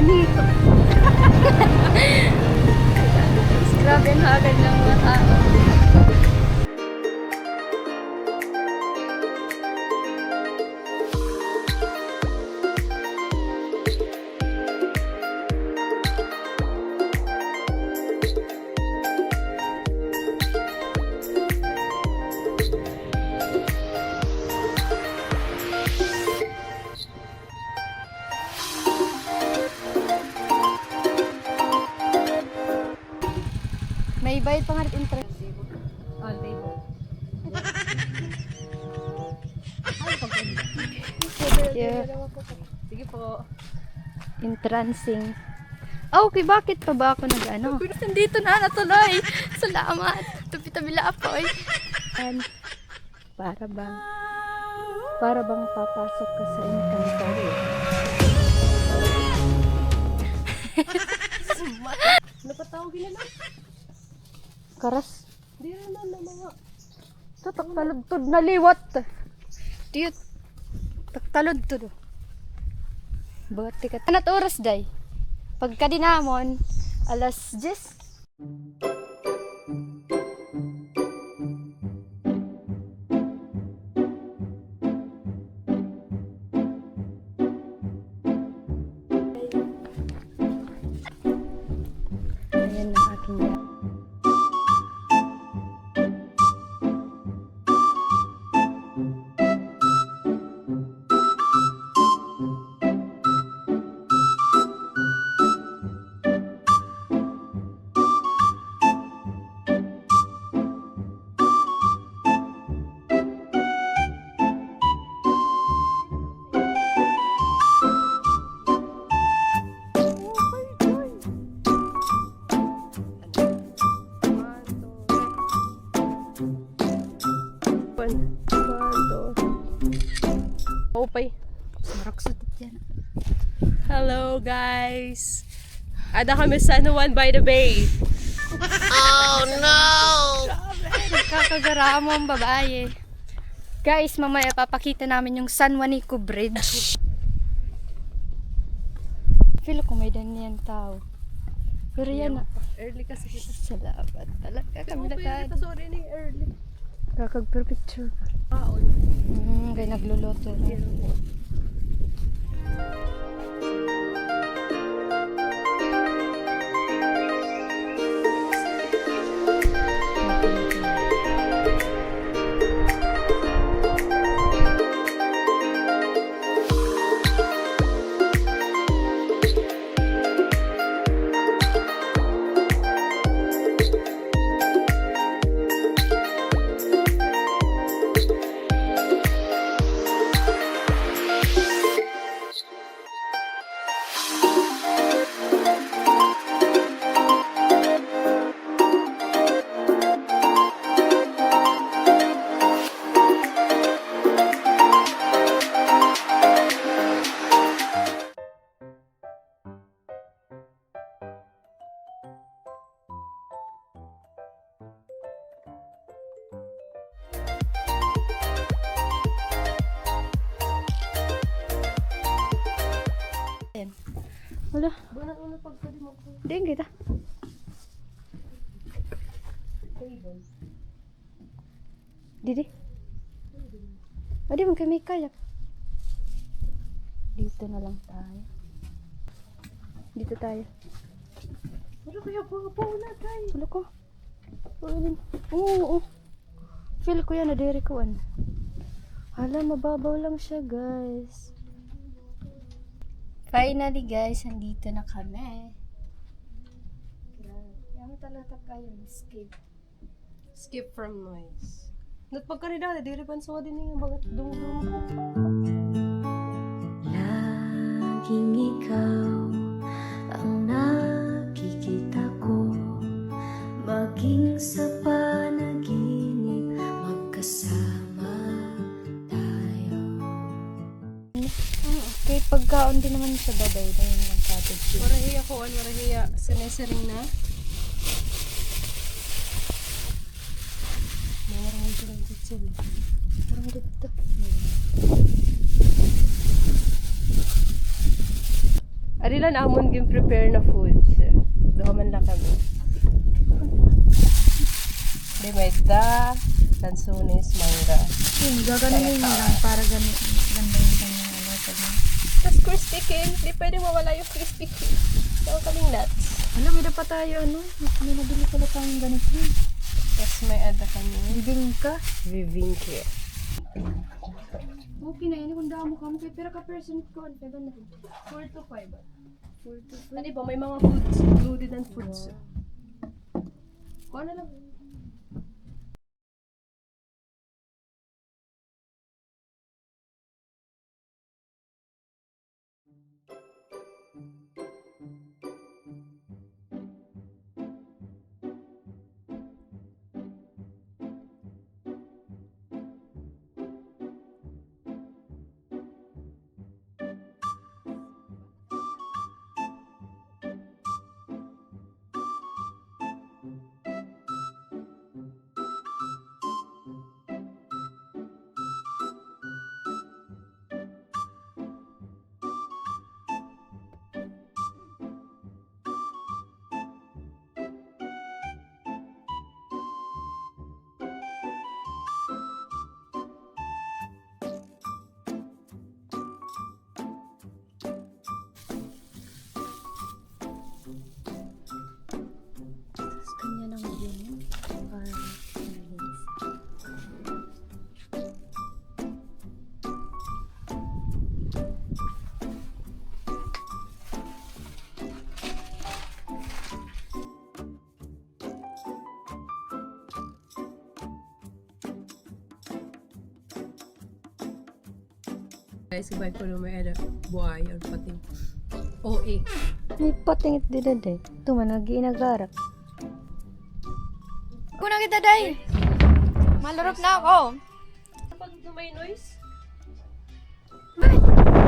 dito. Grabe ang hagad ng mga tao. May bayad pa nga rin interest. Oh, libo. Yeah. Sige po. Entrancing. Oh, okay, bakit pa ba ako nag-ano? Nandito na natuloy. Salamat. Tabi-tabi lang ako eh. And, para bang papasok ka sa Encantadia. Napatawagin na lang. Karas. Hindi naman na mga. Taktalod na liwat. Diyot. Taktalod to. Bati ka. Anat oras day? Pagka dinamon, alas 10. Ayan ang aking gamit. Opay. Sarap sa yan. Hello guys. Ada kami sa San Juan by the Bay. Nagkakagaramo ang babae. Guys, mamaya papakita namin yung San Juanico Bridge. Feel ko may ganyan tao. Pero yan na. Early kasi kita. Salamat talaga kami lakad. Sorry na yung early. Kakag-picture. Kaon. Kaya nagluluto na. Wala. Buwan na pagpili mo ko. Hindi kita. Didi. Adi mo kami kayak. Dito na lang tayo. Dito tayo. Ano kaya po na guys? Wala ko. Oo. Feel ko yan. Nadiri ko. Hala, mababaw lang siya guys. Finally guys, andito na kami. Yan talaga kayo. Skip from noise. Nagpagkarida, di riban sa din yung bagat dung-dung ko. Laging ikaw ang nakikita ko, maging sa panaginip magkasama tayo. Okay, pagkaon din naman sa babay na yung mga cottage. Warahiya ko, warahiya. Sinesering na. Marang silang titsil. Parang dito. Ari Diri lang amon gin prepare na foods. Duha man lang kami. Di may da, lansunis, mangga. Gaganunin mo lang para ganda yung kanyang ano. Tapos crispy kin, di pwede mawala yung crispy kin. So, kaming nuts. Alam, may dapat tayo ano. May nabili pala tayong ganito. Tapos may ada kami. Bibingka. Vivinke. Okay na yun. Kung damo ka mo, kay pera ka person ko. Ano ba na? 4 to 5. 4 to 5. Ano ba, may mga foods. Included and foods. Kuha na lang. Kanya lang yun. Para malinis. Guys, ibay ko na may ada buhay or pating. OA. May patingit din day. Tuma, nag-iinagarap. Kuna kita, day. Malarap na ako. Kapag may noise,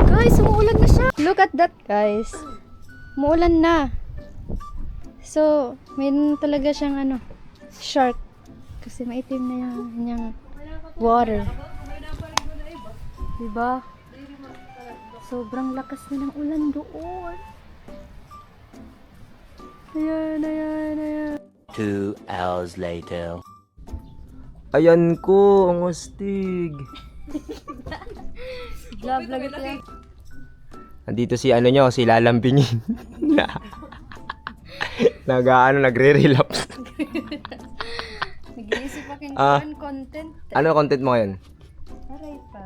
Guys, umuulan na siya. Look at that, guys. Umuulan na. So, may talaga siyang ano, shark. Kasi maitim na yung kanyang water. Diba? Sobrang lakas na ng ulan doon. Ayan, ayan, ayan. 2 hours later. Ayan ko, ang astig. Vlog ito yan. Andito si ano nyo, si Lalambingin. Nagre-relapse. Nag-iisip aking Ah. content. Ano content mo ngayon? Aray pa.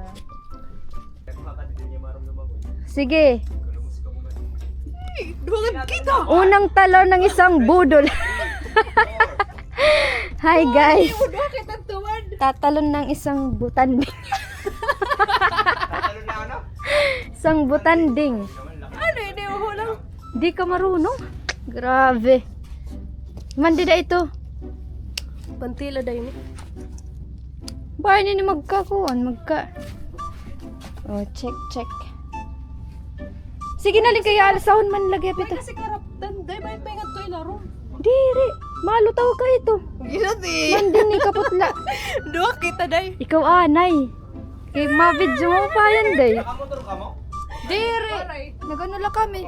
Sige. Unang talo ng isang budol. Hi guys. Tatalon ng isang butanding. Isang butanding. ano yun, lang. Di ka marunong. Grabe. Mandida ito. Pantila daw yun. Bahay ni magkakuan, Oh, check. Sige na lang kaya alasahon man lagi May pita. kasi karaptan, day may pengat to ilaro. Diri, malutaw ka ito. Ginati. Mandin ni kaputla. Dua kita, day. Ikaw anay. Kay ma-video mo pa yan, day. Diri. Nagano lang kami.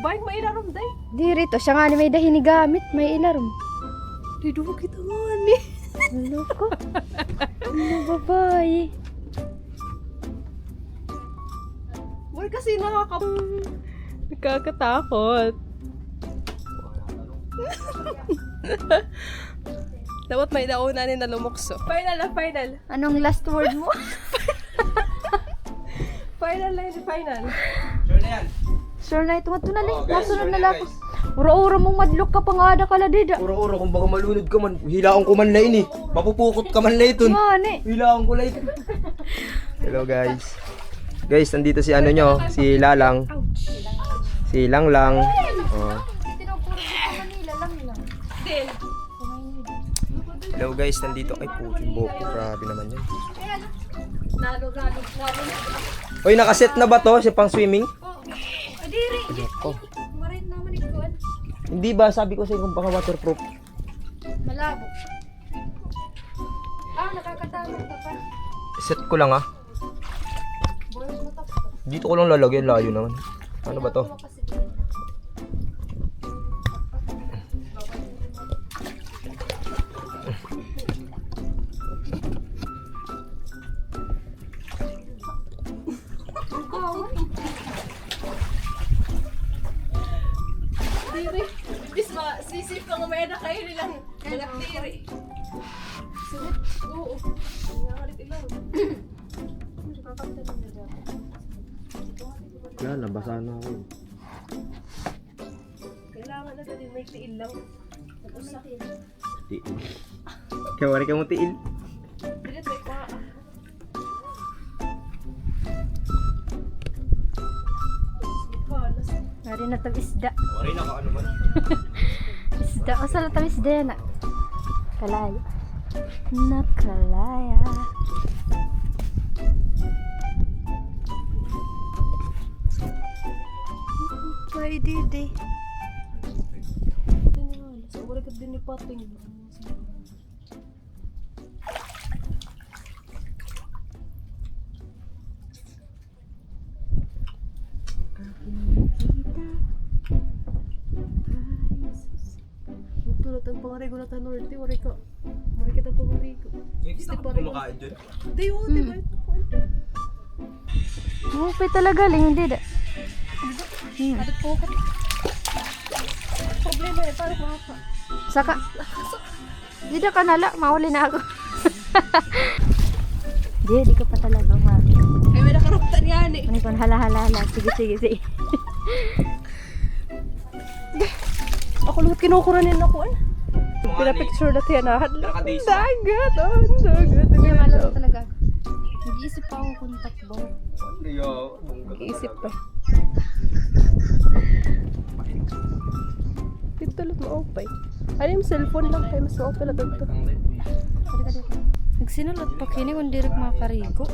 Baik may ilarom, day. Diri to, siya nga ni may dahin ni gamit, may ilarom. Di dua kita nga ni. Ano ko? Ano babae? Boy, kasi nakakatakot. Dapat may nauna ni na lumukso. Final na final. Anong last word mo? Final na yun, final. Sure na ito, matunali. Nasunod na lang ako. Ura-ura mong madlock ka pa nga ada kala dida. Ura-ura, kung baka malunod ka man, hilaong ko man na ini. Mapupukot ka man na ito. Mani. Hilaong ko lang. Hello guys. Guys, nandito si ano nyo, si Lalang. Si Langlang. Oh. Tinupuro sa Manila lang. Din. Hello guys, nandito. Ay po, boko. Grabe naman yan. Nalo. Oy, nakaset na ba to? Si pang swimming? Adiri. Ako. Marit naman ikuan. Hindi ba sabi ko sa kung baka waterproof? Malabo. Nakakatamad ka pa. Set ko lang ah. Dito ko lang lalagyan, layo naman. Ano ba to? Diri. Bis ba, sisip ka mamaya na kayo nilang mga diri. Sunod? Oo. Nangalit ilang. Wala, nabasa na ako. Kailangan na din may tiil lang. Tapos sa akin. Tiil. Kaya wala ka mo tiil. Bilit may pa. Nari na tag isda. Wala na ako ano ba? Isda. O sa tag isda yan ah. Kalaya. Nakalaya. Pwede di. Sa wala ka din ni pating. Tulad ang pangarigo na tanorte, wari ka. Wari kita pangarigo. Gusto ko kumakain dyan. Di o, di ba? Mupay talaga ling hindi da. Adat po ka. Problema eh, parang mapa. Saka. Di da ka nala, mauli na ako. Di ka pa talaga ma. Ay, may nakaraptan yan eh. Ano kon hala. Sige. Ako luhat kinukuranin ako eh. Pinapicture na tiyan na. Dagat, dagat. Hindi malaro talaga. Nag-iisip pa ako kung takbo. Iisip pa. Dito lang ma-opay. Ano yung cellphone lang kayo? Mas ma-opay lang dito. Nagsinulot pa kini kung direk mga karigo.